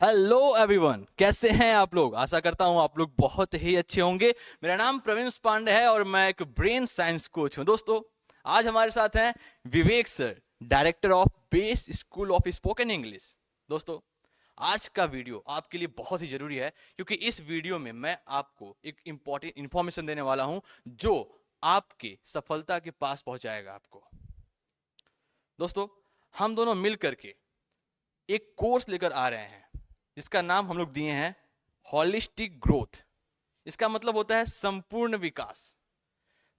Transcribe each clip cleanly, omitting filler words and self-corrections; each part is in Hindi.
हेलो एवरीवन, कैसे हैं आप लोग। आशा करता हूं आप लोग बहुत ही अच्छे होंगे। मेरा नाम प्रवीण पांडे है और मैं एक ब्रेन साइंस कोच हूं। दोस्तों, आज हमारे साथ हैं Vivek sir, director of base school of spoken English. दोस्तों, आज का वीडियो आपके लिए बहुत ही जरूरी है क्योंकि इस वीडियो में मैं आपको एक इंपॉर्टेंट इंफॉर्मेशन देने वाला हूं जो आपके सफलता के पास पहुंचाएगा आपको। दोस्तों, हम दोनों मिल करके एक कोर्स लेकर आ रहे हैं जिसका नाम हम लोग दिए हैं हॉलिस्टिक ग्रोथ। इसका मतलब होता है संपूर्ण विकास।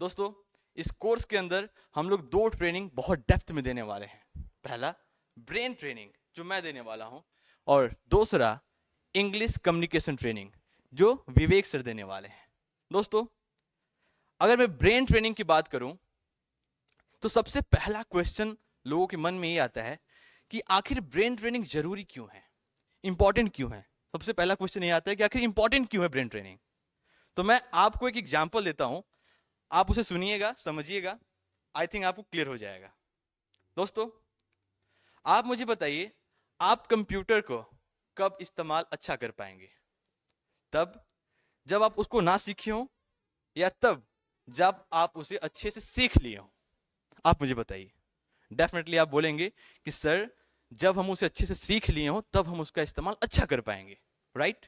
दोस्तों, इस कोर्स के अंदर हम लोग दो ट्रेनिंग बहुत डेप्थ में देने वाले हैं। पहला ब्रेन ट्रेनिंग जो मैं देने वाला हूं, और दूसरा इंग्लिश कम्युनिकेशन ट्रेनिंग जो विवेक सर देने वाले हैं। दोस्तों, अगर मैं ब्रेन ट्रेनिंग की बात करूं तो सबसे पहला क्वेश्चन लोगों के मन में ये आता है कि आखिर ब्रेन ट्रेनिंग जरूरी क्यों है, इंपॉर्टेंट क्यों है। सबसे पहला क्वेश्चन ये आता है कि आखिर इंपॉर्टेंट क्यों है ब्रेन ट्रेनिंग। तो मैं आपको एक एग्जांपल देता हूं, आप उसे सुनिएगा, समझिएगा, आई थिंक आपको क्लियर हो जाएगा। दोस्तों, आप मुझे बताइए, आप कंप्यूटर को कब इस्तेमाल अच्छा कर पाएंगे? तब जब आप उसको ना सीखे हो, या तब जब आप उसे अच्छे से सीख लिए हो? आप मुझे बताइए। डेफिनेटली आप बोलेंगे कि सर, जब हम उसे अच्छे से सीख लिए हो तब हम उसका इस्तेमाल अच्छा कर पाएंगे, राइट?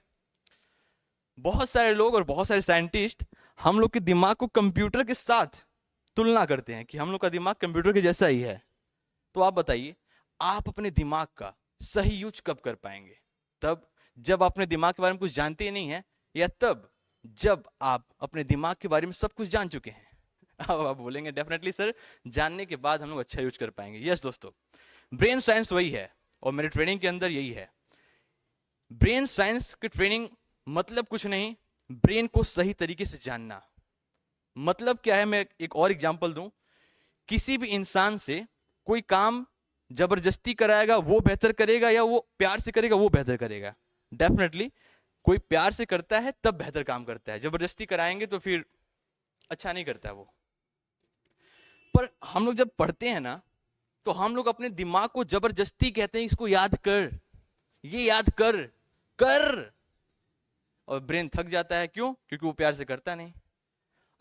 बहुत सारे लोग और बहुत सारे साइंटिस्ट हम लोग के दिमाग को कंप्यूटर के साथ तुलना करते हैं कि हम लोग का दिमाग कंप्यूटर के जैसा ही है। तो आप बताइए, आप अपने दिमाग का सही यूज कब कर पाएंगे? तब जब आप अपने दिमाग के बारे में कुछ जानते ही नहीं है, या तब जब आप अपने दिमाग के बारे में सब कुछ जान चुके हैं? अब आप बोलेंगे डेफिनेटली सर, जानने के बाद हम लोग अच्छा यूज कर पाएंगे। यस दोस्तों, ब्रेन साइंस वही है और मेरे ट्रेनिंग के अंदर यही है। ब्रेन साइंस की ट्रेनिंग मतलब कुछ नहीं, ब्रेन को सही तरीके से जानना। मतलब क्या है, मैं एक और एग्जांपल दूं। किसी भी इंसान से कोई काम जबरदस्ती कराएगा वो बेहतर करेगा, या वो प्यार से करेगा वो बेहतर करेगा? डेफिनेटली कोई प्यार से करता है तब बेहतर काम करता है, जबरदस्ती कराएंगे तो फिर अच्छा नहीं करता है वो। पर हम लोग जब पढ़ते हैं ना, तो हम लोग अपने दिमाग को जबरदस्ती कहते हैं इसको याद कर, ये याद कर कर, और ब्रेन थक जाता है। क्यों? क्योंकि वो प्यार से करता नहीं।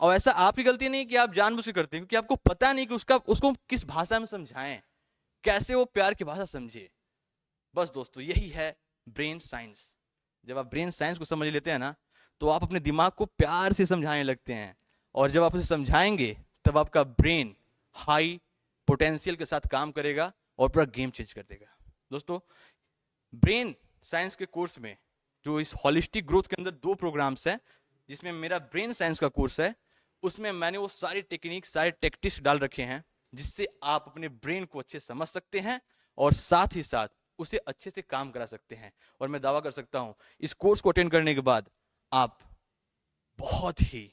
और ऐसा आपकी गलती नहीं कि आप जानबूझ के करते हैं, क्योंकि आपको पता नहीं कि उसको किस भाषा में समझाएं, कैसे वो प्यार की भाषा समझे। बस दोस्तों, यही है ब्रेन साइंस। जब आप ब्रेन साइंस को समझ लेते हैं ना, तो आप अपने दिमाग को प्यार से समझाने लगते हैं, और जब आप उसे समझाएंगे तब आपका ब्रेन हाई पोटेंशियल के साथ काम करेगा और पूरा गेम चेंज कर देगा। दोस्तों, ब्रेन साइंस के कोर्स में जो इस हॉलिस्टिक ग्रोथ के अंदर दो प्रोग्राम्स हैं, जिसमें मेरा ब्रेन साइंस का कोर्स है, उसमें मैंने वो सारी टेक्निक, सारे टेक्टिक्स डाल रखे हैं जिससे आप अपने ब्रेन को अच्छे समझ सकते हैं और साथ ही साथ उसे अच्छे से काम करा सकते हैं। और मैं दावा कर सकता हूं, इस कोर्स को अटेंड करने के बाद आप बहुत ही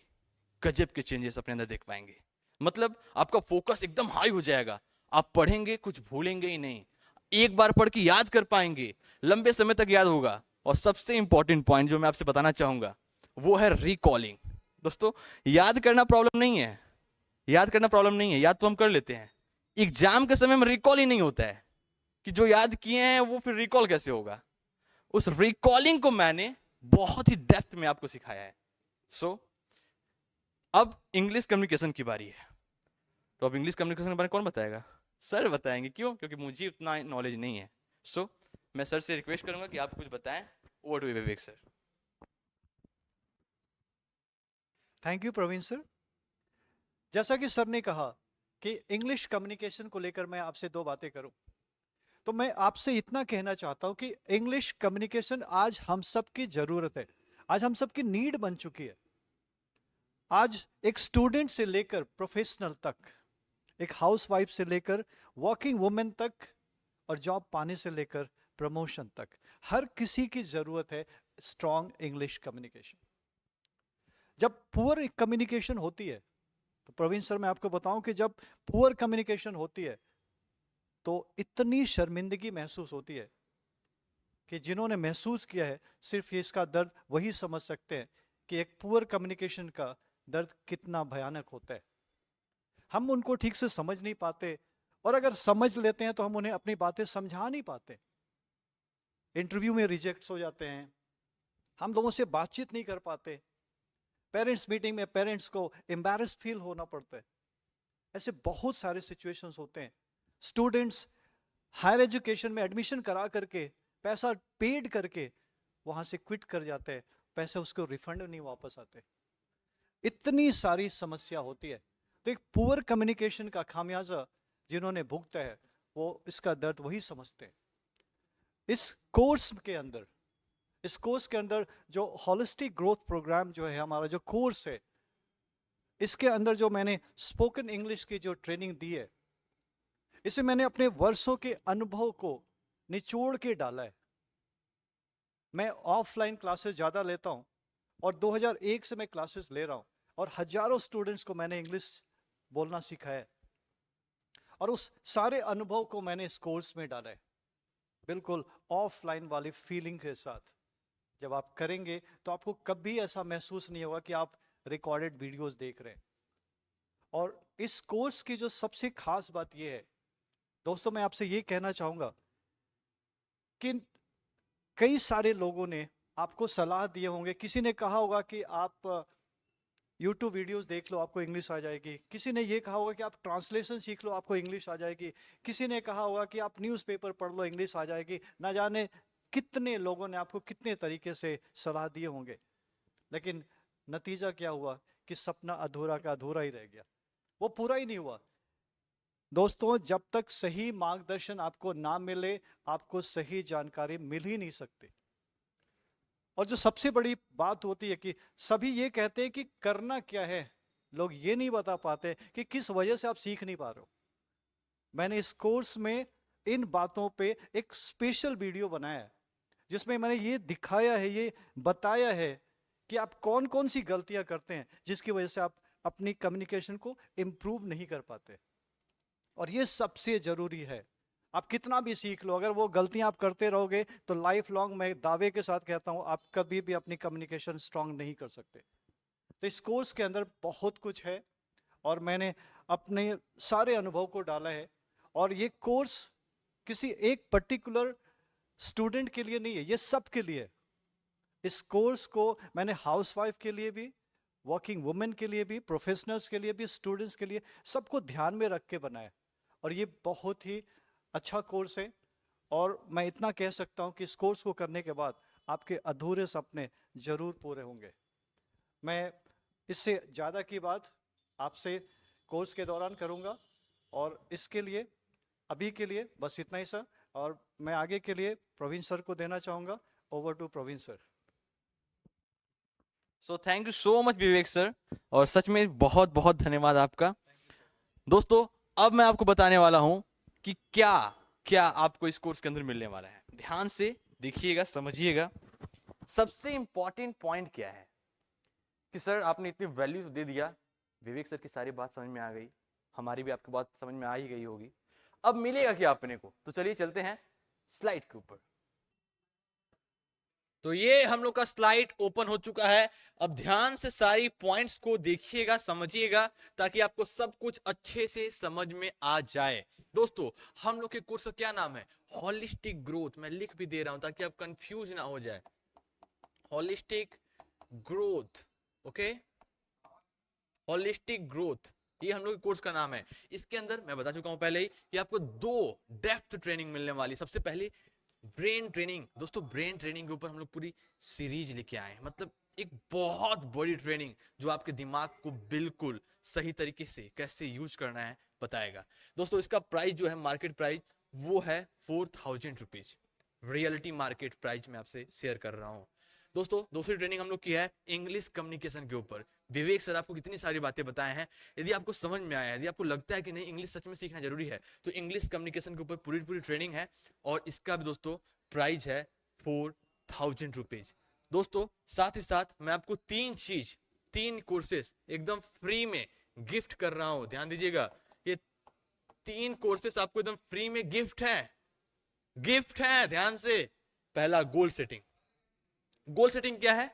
गजब के चेंजेस अपने अंदर देख पाएंगे। मतलब आपका फोकस एकदम हाई हो जाएगा, आप पढ़ेंगे कुछ भूलेंगे ही नहीं, एक बार पढ़ के याद कर पाएंगे, लंबे समय तक याद होगा। और सबसे इंपॉर्टेंट पॉइंट जो मैं आपसे बताना चाहूंगा वो है रिकॉलिंग। दोस्तों, याद करना प्रॉब्लम नहीं है, याद करना प्रॉब्लम नहीं है, याद तो हम कर लेते हैं। एग्जाम के समय में रिकॉल ही नहीं होता है कि जो याद किए हैं वो फिर रिकॉल कैसे होगा। उस रिकॉलिंग को मैंने बहुत ही डेप्थ में आपको सिखाया है। सो अब इंग्लिश कम्युनिकेशन की बारी है। तो अब इंग्लिश कम्युनिकेशन के बारे में कौन बताएगा? सर बताएंगे। क्यों? क्योंकि मुझे उतना नॉलेज नहीं है। सो मैं सर से रिक्वेस्ट करूंगा कि आप कुछ बताएं। Over to Vivek sir. Thank you Praveen sir. जैसा कि सर ने कहा कि इंग्लिश कम्युनिकेशन को लेकर मैं आपसे दो बातें करूं, तो मैं आपसे इतना कहना चाहता हूं कि इंग्लिश कम्युनिकेशन आज हम सब की जरूरत है, आज हम सब की नीड बन चुकी है। आज एक स्टूडेंट से लेकर प्रोफेशनल तक, एक हाउसवाइफ से लेकर वर्किंग वुमेन तक, और जॉब पाने से लेकर प्रमोशन तक, हर किसी की जरूरत है स्ट्रॉन्ग इंग्लिश कम्युनिकेशन। जब पुअर कम्युनिकेशन होती है, तो प्रवीण सर मैं आपको बताऊं कि जब पुअर कम्युनिकेशन होती है तो इतनी शर्मिंदगी महसूस होती है कि जिन्होंने महसूस किया है सिर्फ ये इसका दर्द वही समझ सकते हैं कि एक पुअर कम्युनिकेशन का दर्द कितना भयानक होता है। हम उनको ठीक से समझ नहीं पाते, और अगर समझ लेते हैं तो हम उन्हें अपनी बातें समझा नहीं पाते। इंटरव्यू में रिजेक्ट हो जाते हैं, हम लोगों से बातचीत नहीं कर पाते, पेरेंट्स मीटिंग में पेरेंट्स को एम्बैरेस्ड फील होना पड़ता है। ऐसे बहुत सारे सिचुएशंस होते हैं। स्टूडेंट्स हायर एजुकेशन में एडमिशन करा करके, पैसा पेड करके वहां से क्विट कर जाते हैं, पैसे उसको रिफंड नहीं वापस आते। इतनी सारी समस्या होती है। तो एक पुअर कम्युनिकेशन का खामियाजा जिन्होंने भुगता है वो इसका दर्द वही समझते हैं। इस कोर्स के अंदर जो होलिस्टिक ग्रोथ प्रोग्राम जो है, हमारा जो कोर्स है, इसके अंदर जो मैंने स्पोकन इंग्लिश की जो ट्रेनिंग दी है, इसमें मैंने अपने वर्षों के अनुभव को निचोड़ के डाला है। मैं ऑफलाइन क्लासेस ज़्यादा लेता हूँ और 2001 से मैं क्लासेस ले रहा हूँ और हजारों स्टूडेंट्स को मैंने इंग्लिश बोलना सिखाया है और उस सारे अनुभव को मैंने इस कोर्स में डाला है, बिल्कुल ऑफलाइन वाली फीलिंग के साथ। जब आप करेंगे तो आपको कभी ऐसा महसूस नहीं होगा कि आप रिकॉर्डेड वीडियोस देख रहे हैं। और इस कोर्स की जो सबसे खास बात यह है दोस्तों, मैं आपसे ये कहना चाहूंगा कि कई सारे लोगों ने आपको सलाह दिए होंगे, किसी ने कहा होगा कि आप YouTube वीडियोस देख लो आपको इंग्लिश आ जाएगी, किसी ने ये कहा होगा कि आप ट्रांसलेशन सीख लो आपको इंग्लिश आ जाएगी, किसी ने कहा होगा कि आप न्यूज़पेपर पढ़ लो इंग्लिश आ जाएगी। ना जाने कितने लोगों ने आपको कितने तरीके से सलाह दिए होंगे, लेकिन नतीजा क्या हुआ कि सपना अधूरा का अधूरा ही रह गया, वो पूरा ही नहीं हुआ। दोस्तों, जब तक सही मार्गदर्शन आपको ना मिले, आपको सही जानकारी मिल ही नहीं सकती। और जो सबसे बड़ी बात होती है कि सभी ये कहते हैं कि करना क्या है, लोग ये नहीं बता पाते कि किस वजह से आप सीख नहीं पा रहे हो। मैंने इस कोर्स में इन बातों पे एक स्पेशल वीडियो बनाया है जिसमें मैंने ये दिखाया है, ये बताया है कि आप कौन कौन सी गलतियां करते हैं जिसकी वजह से आप अपनी कम्युनिकेशन को इम्प्रूव नहीं कर पाते। और ये सबसे जरूरी है। आप कितना भी सीख लो, अगर वो गलतियां आप करते रहोगे तो लाइफ लॉन्ग, मैं दावे के साथ कहता हूं, आप कभी भी अपनी कम्युनिकेशन स्ट्रांग नहीं कर सकते। तो इस कोर्स के अंदर बहुत कुछ है और मैंने अपने सारे अनुभव को डाला है। और ये कोर्स किसी एक पर्टिकुलर स्टूडेंट के लिए नहीं है, ये सब के लिए। इस कोर्स को मैंने हाउसवाइफ के लिए भी, वर्किंग वुमेन के लिए भी, प्रोफेशनल्स के लिए भी, स्टूडेंट्स के लिए, सबको ध्यान में रख के बनाया। और ये बहुत ही अच्छा कोर्स है और मैं इतना कह सकता हूं कि इस कोर्स को करने के बाद आपके अधूरे सपने जरूर पूरे होंगे। मैं इससे ज़्यादा की बात आपसे कोर्स के दौरान करूंगा और इसके लिए अभी के लिए बस इतना ही सर। और मैं आगे के लिए प्रवीण सर को देना चाहूंगा। Over to Praveen sir. So thank you so much Vivek sir, और सच में बहुत बहुत धन्यवाद आपका। दोस्तों, अब मैं आपको बताने वाला हूं कि क्या क्या आपको इस कोर्स के अंदर मिलने वाला है। ध्यान से देखिएगा, समझिएगा। सबसे इंपॉर्टेंट पॉइंट क्या है कि सर आपने इतनी वैल्यूज दे दिया, विवेक सर की सारी बात समझ में आ गई, हमारी भी आपकी बात समझ में आ ही गई होगी। अब मिलेगा क्या अपने को? तो चलिए चलते हैं स्लाइड के ऊपर। तो ये हम लोग का स्लाइड ओपन हो चुका है। अब ध्यान से सारी पॉइंट्स को देखिएगा, समझिएगा, ताकि आपको सब कुछ अच्छे से समझ में आ जाए। दोस्तों, हम लोग के कोर्स का क्या नाम है? Holistic growth. मैं लिख भी दे रहा हूं ताकि आप कंफ्यूज ना हो जाए। Holistic growth, okay, holistic growth, ये हम लोग के कोर्स का नाम है। इसके अंदर मैं बता चुका हूं पहले ही कि आपको 2 डेप्थ ट्रेनिंग मिलने वाली। सबसे पहले ब्रेन ट्रेनिंग। दोस्तों, ब्रेन ट्रेनिंग के ऊपर हम लोग पूरी सीरीज लेके आए हैं, मतलब एक बहुत बड़ी ट्रेनिंग जो आपके दिमाग को बिल्कुल सही तरीके से कैसे यूज करना है बताएगा। दोस्तों, इसका प्राइस जो है, मार्केट प्राइस, वो है 4000 रुपीज। रियलिटी मार्केट प्राइस मैं आपसे शेयर कर रहा हूं। दोस्तों, दूसरी ट्रेनिंग हम लोग की है इंग्लिश कम्युनिकेशन के ऊपर। विवेक सर आपको कितनी सारी बातें बताए हैं। यदि आपको समझ में आया, यदि आपको लगता है कि नहीं इंग्लिश सच में सीखना जरूरी है, तो इंग्लिश कम्युनिकेशन के ऊपर पूरी पूरी ट्रेनिंग है और इसका भी दोस्तों प्राइस है 4000 रुपीज। दोस्तों, साथ ही साथ मैं आपको 3 कोर्सेस एकदम फ्री में गिफ्ट कर रहा हूं। ध्यान दीजिएगा, ये 3 कोर्सेस आपको एकदम फ्री में गिफ्ट है। ध्यान से, पहला गोल सेटिंग। गोल सेटिंग क्या है?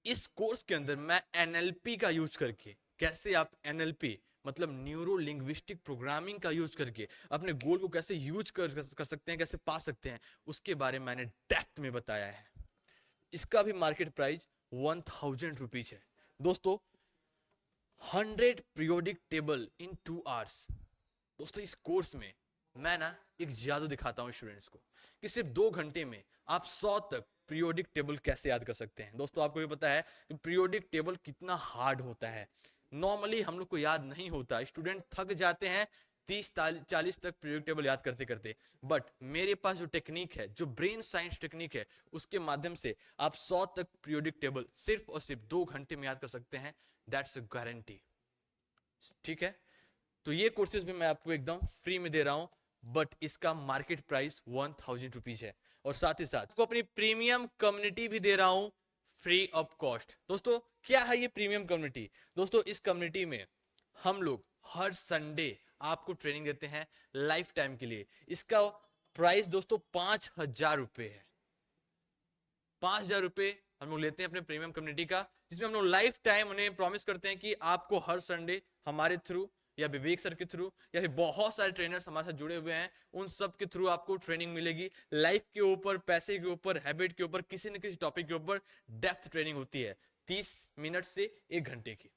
इस कोर्स के अंदर मैं एनएलपी का यूज करके, कैसे आप एनएलपी मतलब न्यूरो लिंग्विस्टिक प्रोग्रामिंग का यूज करके अपने गोल को कैसे यूज कर सकते हैं, कैसे पा सकते हैं, उसके बारे में मैंने डेप्थ में बताया है। इसका भी मार्केट प्राइस 1000 रुपीज है दोस्तों। 100 पीरियोडिक टेबल इन 2 आवर्स। दोस्तों इस कोर्स में मैं ना एक जादू दिखाता हूं स्टूडेंट्स को कि सिर्फ 2 घंटे में आप 100 तक पीरियोडिक टेबल कैसे याद कर सकते हैं। दोस्तों आपको ये पता है कि पीरियोडिक टेबल कितना हार्ड होता है। नॉर्मली हम लोग को याद नहीं होता, स्टूडेंट थक जाते हैं 30-40 तक पीरियोडिक टेबल याद करते करते। बट मेरे पास जो टेक्निक है, जो ब्रेन साइंस टेक्निक है, उसके माध्यम से आप 100 तक पीरियोडिक टेबल सिर्फ और सिर्फ 2 घंटे में याद कर सकते हैं। That's a guarantee. ठीक है, तो ये कोर्सेज भी मैं आपको एकदम फ्री में दे रहा हूं, बट इसका मार्केट प्राइस 1000 रुपीज है। और साथ ही साथ आपको अपनी प्रीमियम कम्युनिटी भी दे रहा हूं फ्री ऑफ कॉस्ट। दोस्तों क्या है ये प्रीमियम कम्युनिटी? दोस्तों इस कम्युनिटी में हम लोग हर संडे आपको ट्रेनिंग देते हैं लाइफ टाइम के लिए। इसका प्राइस दोस्तों 5000 रुपए है। 5000 रुपए हम लोग लेते हैं अपने प्रीमियम कम्युनिटी का, जिसमें हम लोग लाइफ टाइम उन्हें प्रॉमिस करते हैं कि आपको हर संडे हमारे थ्रू या विवेक सर के थ्रू या फिर बहुत सारे ट्रेनर्स हमारे साथ जुड़े हुए हैं, उन सब के थ्रू आपको ट्रेनिंग मिलेगी। लाइफ के ऊपर, पैसे के ऊपर, हैबिट के ऊपर, किसी न किसी टॉपिक के ऊपर डेप्थ ट्रेनिंग होती है 30 मिनट से 1 घंटे की।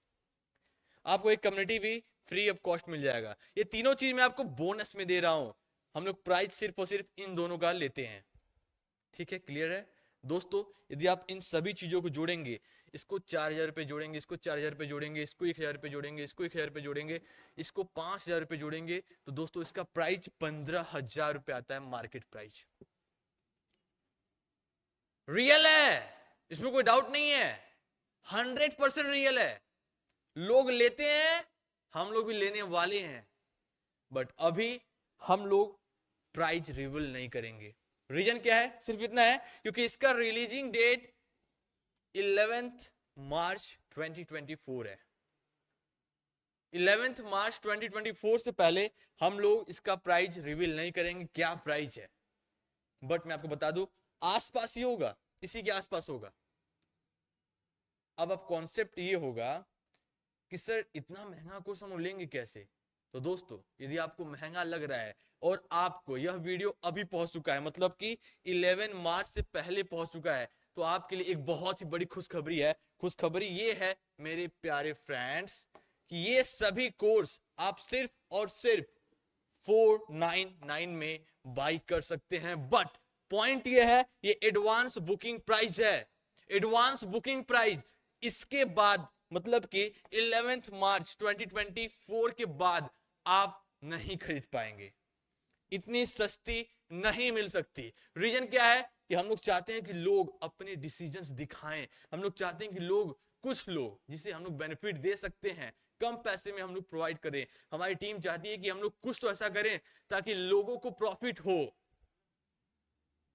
आपको एक कम्युनिटी भी फ्री ऑफ कॉस्ट मिल जाएगा। ये तीनों चीज मैं आपको बोनस में दे रहा हूं। हम लोग प्राइस सिर्फ और सिर्फ इन दोनों का लेते हैं। ठीक है, क्लियर है दोस्तों? यदि आप इन सभी चीजों को जोड़ेंगे, इसको 4000 रुपए जोड़ेंगे, इसको 4000 रुपए जोड़ेंगे, इसको 1000 रुपए जोड़ेंगे, इसको 1000 रुपए जोड़ेंगे, इसको 5000 रुपए जोड़ेंगे, तो दोस्तों इसका प्राइस 15000 रुपए आता है मार्केट प्राइस। रियल है, इसमें कोई डाउट नहीं है, 100% रियल है। लोग लेते हैं, हम लोग भी लेने वाले हैं, बट अभी हम लोग प्राइस रिवील नहीं करेंगे। रीजन क्या है? सिर्फ इतना है क्योंकि इसका रिलीजिंग डेट 11 मार्च 2024 है। 11 मार्च 2024 से पहले हम लोग इसका प्राइस रिवील नहीं करेंगे क्या प्राइस है। बट मैं आपको बता दूं, आसपास ही होगा, इसी के आसपास होगा। अब कॉन्सेप्ट ये होगा कि सर इतना महंगा कोर्स हम लेंगे कैसे? तो दोस्तों यदि आपको महंगा लग रहा है और आपको यह वीडियो अभी पहुंच चुका है, मतलब कि 11 मार्च से पहले पहुंच चुका है, तो आपके लिए एक बहुत ही बड़ी खुशखबरी है। खुशखबरी ये है मेरे प्यारे फ्रेंड्स कि ये सभी कोर्स आप सिर्फ और सिर्फ 499 में बाई कर सकते हैं। बट पॉइंट ये है, ये एडवांस बुकिंग प्राइस है, एडवांस बुकिंग प्राइस। इसके बाद मतलब कि 11 मार्च 2024 के बाद आप नहीं खरीद पाएंगे, इतनी सस्ती नहीं मिल सकती। रीजन क्या है कि हम लोग चाहते हैं कि लोग अपने डिसीजंस दिखाएं। हम लोग चाहते हैं कि लोग, कुछ लोग जिसे हम लोग बेनिफिट दे सकते हैं, कम पैसे में हम लोग प्रोवाइड करें। हमारी टीम चाहती है कि हम लोग कुछ तो ऐसा करें ताकि लोगों को प्रॉफिट हो।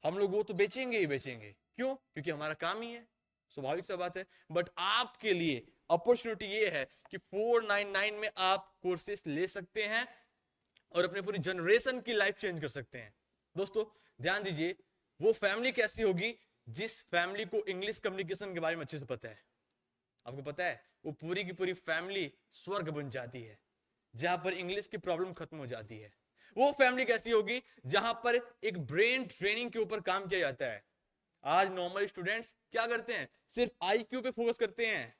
हम लोग वो तो बेचेंगे ही बेचेंगे, क्यों? क्योंकि हमारा काम ही है, स्वाभाविक सा बात है। बट आपके लिए अपॉर्चुनिटी ये है कि 499 में आप कोर्सेस ले सकते हैं और अपने पूरी जनरेशन की लाइफ चेंज कर सकते हैं। दोस्तों ध्यान दीजिए, वो फैमिली कैसी होगी जिस फैमिली को इंग्लिश कम्युनिकेशन के बारे में अच्छे से पता है। आपको पता है वो पूरी की पूरी फैमिली स्वर्ग बन जाती है, जहां पर इंग्लिश की प्रॉब्लम खत्म हो जाती है। वो फैमिली कैसी होगी जहां पर एक ब्रेन ट्रेनिंग के ऊपर काम किया जाता है। आज नॉर्मल स्टूडेंट्स क्या करते हैं? सिर्फ IQ पे फोकस करते हैं।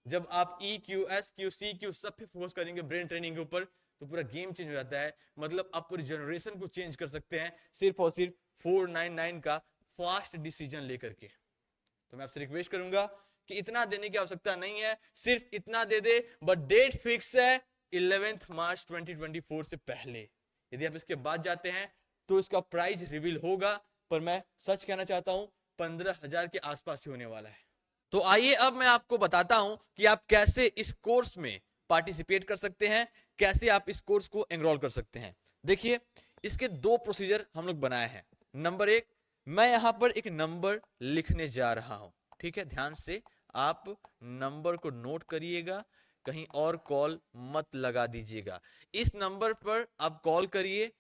जब आप EQ, SQ, CQ सब पे फोकस करेंगे ब्रेन ट्रेनिंग के ऊपर, तो पूरा गेम चेंज हो जाता है। मतलब आप पूरी जनरेशन को चेंज कर सकते हैं सिर्फ और सिर्फ 499 का फास्ट डिसीजन लेकर के। तो मैं आपसे रिक्वेस्ट करूंगा कि इतना देने की आवश्यकता नहीं है, सिर्फ इतना दे दे, बट डेट फिक्स है 11 मार्च 2024 से पहले। यदि आप इसके बाद जाते हैं तो इसका प्राइस रिवील होगा, पर मैं सच कहना चाहता हूं 15,000 के आसपास ही होने वाला है। तो आइए अब मैं आपको बताता हूं कि आप कैसे इस कोर्स में पार्टिसिपेट कर सकते हैं, कैसे आप इस कोर्स को एनरोल कर सकते हैं। देखिए इसके 2 प्रोसीजर हम लोग बनाए हैं। नंबर 1, मैं यहां पर एक नंबर लिखने जा रहा हूं, ठीक है? ध्यान से आप नंबर को नोट करिएगा, कहीं और कॉल मत लगा दीजिएगा। इस नंबर पर आप कॉल करिए,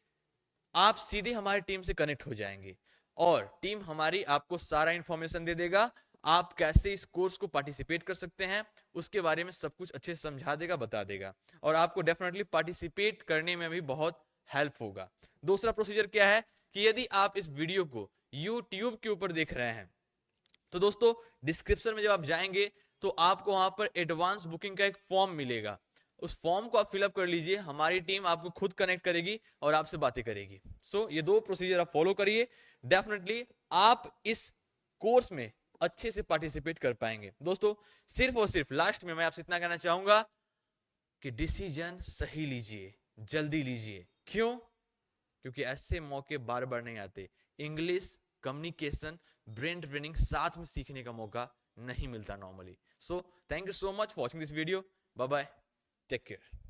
आप सीधे हमारी टीम से कनेक्ट हो जाएंगे और टीम हमारी आपको सारा इंफॉर्मेशन दे देगा। आप कैसे इस कोर्स को पार्टिसिपेट कर सकते हैं, उसके बारे में सब कुछ अच्छे से समझा देगा, बता देगा, और आपको डेफिनेटली पार्टिसिपेट करने में भी बहुत हेल्प होगा। दूसरा प्रोसीजर क्या है कि यदि आप इस वीडियो को यूट्यूब के ऊपर देख रहे हैं तो दोस्तों डिस्क्रिप्शन में जब आप जाएंगे तो आपको वहां पर एडवांस बुकिंग का एक फॉर्म मिलेगा। उस फॉर्म को आप फिलअप कर लीजिए, हमारी टीम आपको खुद कनेक्ट करेगी और आपसे बातें करेगी। सो ये दो प्रोसीजर आप फॉलो करिए, डेफिनेटली आप इस कोर्स में अच्छे से पार्टिसिपेट कर पाएंगे। दोस्तों सिर्फ और सिर्फ लास्ट में मैं आपसे इतना कहना चाहूंगा कि डिसीजन सही लीजिए, जल्दी लीजिए। क्यों? क्योंकि ऐसे मौके बार बार नहीं आते। इंग्लिश, कम्युनिकेशन, ब्रेन ट्रेनिंग साथ में सीखने का मौका नहीं मिलता normally. So thank you so much for watching this video. Bye bye, take care.